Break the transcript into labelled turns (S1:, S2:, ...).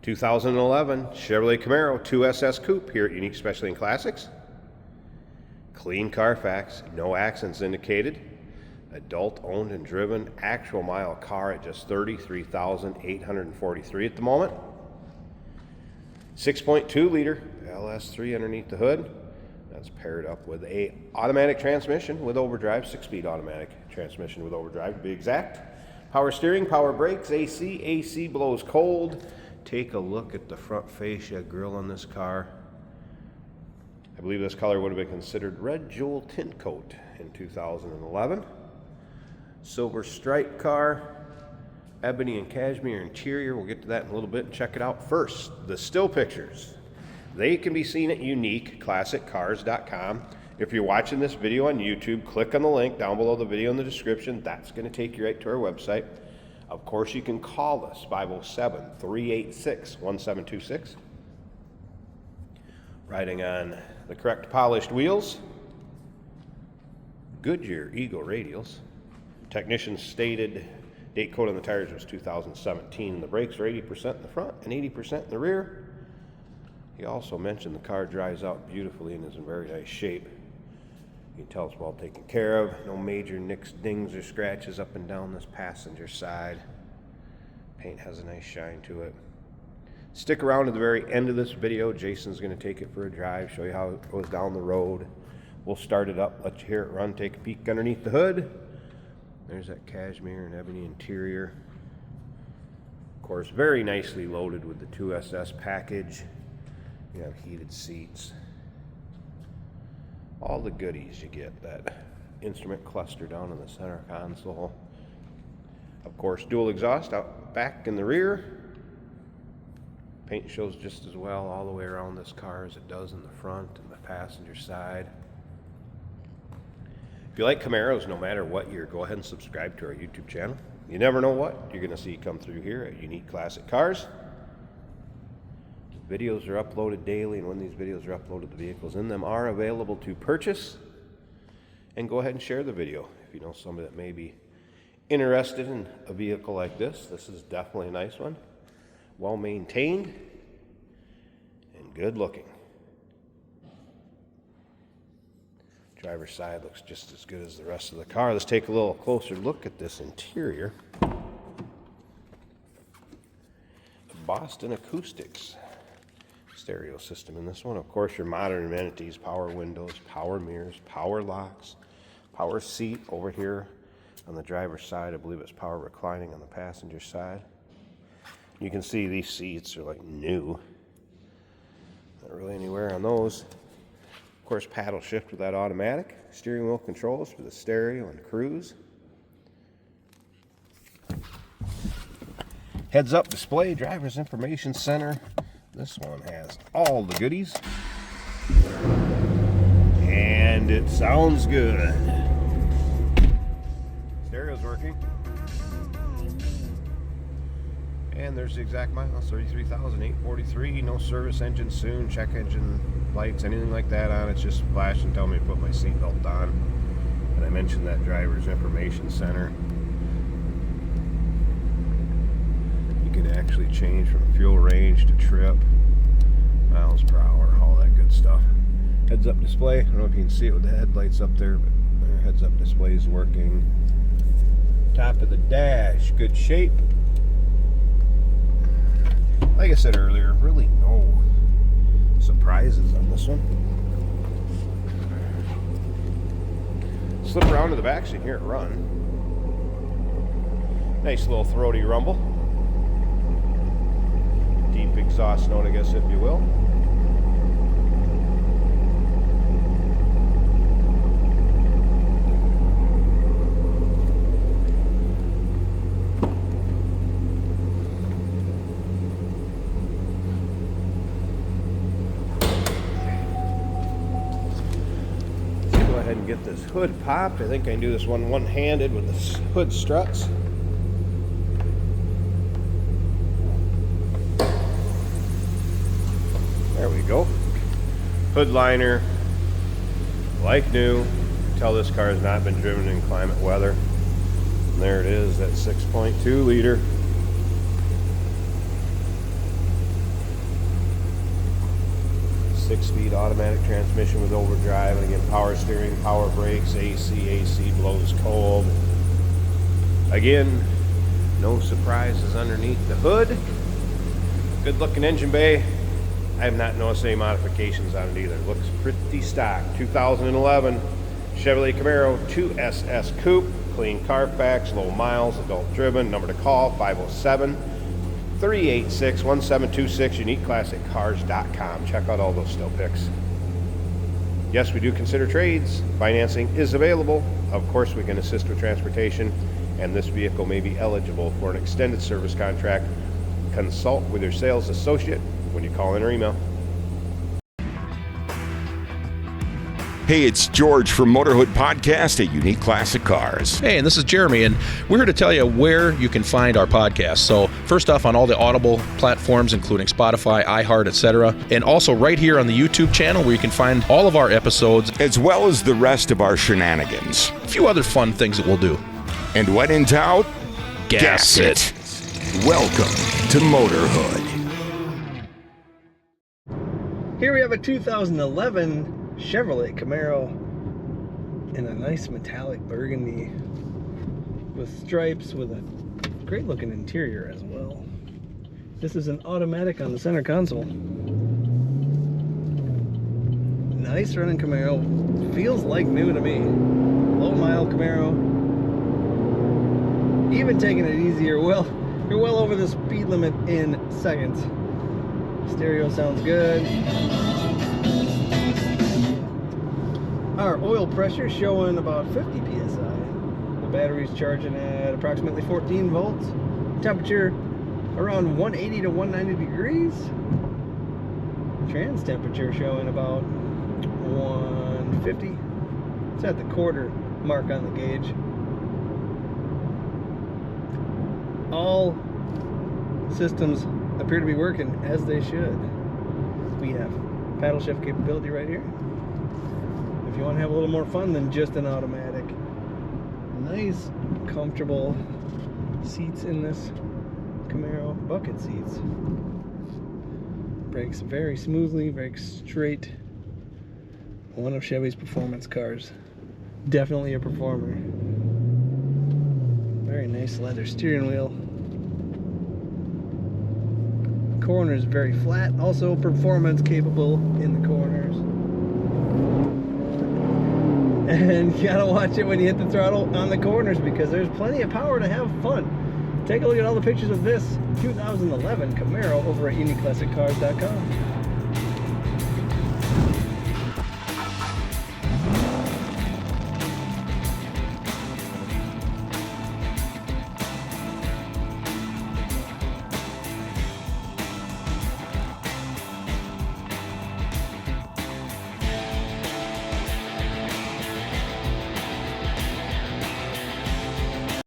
S1: 2011 Chevrolet Camaro 2SS Coupe here at Unique Specialty and Classics. Clean Carfax, no accidents indicated. Adult owned and driven, actual mile car at just 33,843 at the moment. 6.2 liter LS3 underneath the hood. That's paired up with a automatic transmission with overdrive, 6-speed automatic transmission with overdrive to be exact. Power steering, power brakes, AC blows cold. Take a look at the front fascia grille on this car. I believe this color would have been considered red jewel tint coat in 2011. Silver stripe car, ebony and cashmere interior. We'll get to that in a little bit and check it out. First, the still pictures. They can be seen at uniqueclassiccars.com. If you're watching this video on YouTube, click on the link down below the video in the description. That's going to take you right to our website. Of course, you can call us, 507-386-1726. Riding on the correct polished wheels. Goodyear Eagle radials. Technicians stated date code on the tires was 2017. The brakes are 80% in the front and 80% in the rear. He also mentioned the car drives out beautifully and is in very nice shape. You can tell it's well taken care of. No major nicks, dings, or scratches up and down this passenger side. Paint has a nice shine to it. Stick around to the very end of this video. Jason's going to take it for a drive, show you how it goes down the road. We'll start it up, let you hear it run, take a peek underneath the hood. There's that cashmere and ebony interior. Of course, very nicely loaded with the 2SS package. You have heated seats. All the goodies you get. That instrument cluster down in the center console. Of course, dual exhaust out back in the rear. Paint shows just as well all the way around this car as it does in the front and the passenger side. If you like Camaros, no matter what year, go ahead and subscribe to our YouTube channel. You never know what you're going to see come through here at Unique Classic Cars. Videos are uploaded daily, and when these videos are uploaded, the vehicles in them are available to purchase. And go ahead and share the video if you know somebody that may be interested in a vehicle like this. This is definitely a nice one. Well maintained and good looking. Driver's side looks just as good as the rest of the car. Let's take a little closer look at this interior. The Boston Acoustics stereo system in this one. Of course, your modern amenities, power windows, power mirrors, power locks, power seat over here on the driver's side. I believe it's power reclining on the passenger side. You can see these seats are like new. Not really anywhere on those. Of course, paddle shift with that automatic. Steering wheel controls for the stereo and cruise. Heads-up display, driver's information center. This one has all the goodies. And it sounds good. Stereo's working. And there's the exact miles, 33,843. No service, engine soon, check engine lights, anything like that on. It's just flashing, telling me to put my seatbelt on. And I mentioned that driver's information center. You can actually change from fuel range to trip, miles per hour, all that good stuff. Heads-up display. I don't know if you can see it with the headlights up there, but their heads-up display is working. Top of the dash, good shape. Like I said earlier, really no surprises on this one. Slip around to the back so you can hear it run. Nice little throaty rumble. Deep exhaust note, I guess, if you will. And get this hood popped. I think I can do this one-handed with the hood struts. There we go. Hood liner, like new. Tell this car has not been driven in climate weather. And there it is, that 6.2 liter. 6-speed automatic transmission with overdrive, and again, power steering, power brakes, AC blows cold. Again, no surprises underneath the hood. Good looking engine bay. I have not noticed any modifications on it either. It looks pretty stock. 2011 Chevrolet Camaro 2SS Coupe. Clean Carfax, low miles, adult driven. Number to call 507-386-1726, uniqueclassiccars.com. Check out all those still pics. Yes, we do consider trades. Financing is available. Of course, we can assist with transportation, and this vehicle may be eligible for an extended service contract. Consult with your sales associate when you call in or email.
S2: Hey, it's George from Motorhood Podcast at Unique Classic Cars.
S3: Hey, and this is Jeremy, and we're here to tell you where you can find our podcast. So first off, on all the Audible platforms, including Spotify, iHeart, etc., and also right here on the YouTube channel where you can find all of our episodes,
S2: as well as the rest of our shenanigans.
S3: A few other fun things that we'll do.
S2: And when in doubt,
S3: gas it.
S2: Welcome to Motorhood.
S4: Here we have a 2011 Chevrolet Camaro in a nice metallic burgundy with stripes, with a great looking interior as well. This is an automatic on the center console. Nice running Camaro. Feels like new to me. Low mile Camaro. Even taking it easier. Well, you're well over the speed limit in seconds. Stereo sounds good. Our oil pressure showing about 50 psi. The battery's charging at approximately 14 volts. Temperature around 180 to 190 degrees. Trans temperature showing about 150. It's at the quarter mark on the gauge. All systems appear to be working as they should. We have paddle shift capability right here. If you want to have a little more fun than just an automatic. Nice, comfortable seats in this Camaro, bucket seats. Brakes very smoothly, very straight. One of Chevy's performance cars. Definitely a performer. Very nice leather steering wheel. Corners very flat, also performance capable in the corners. And you gotta watch it when you hit the throttle on the corners because there's plenty of power to have fun. Take a look at all the pictures of this 2011 Camaro over at uniqueclassiccars.com.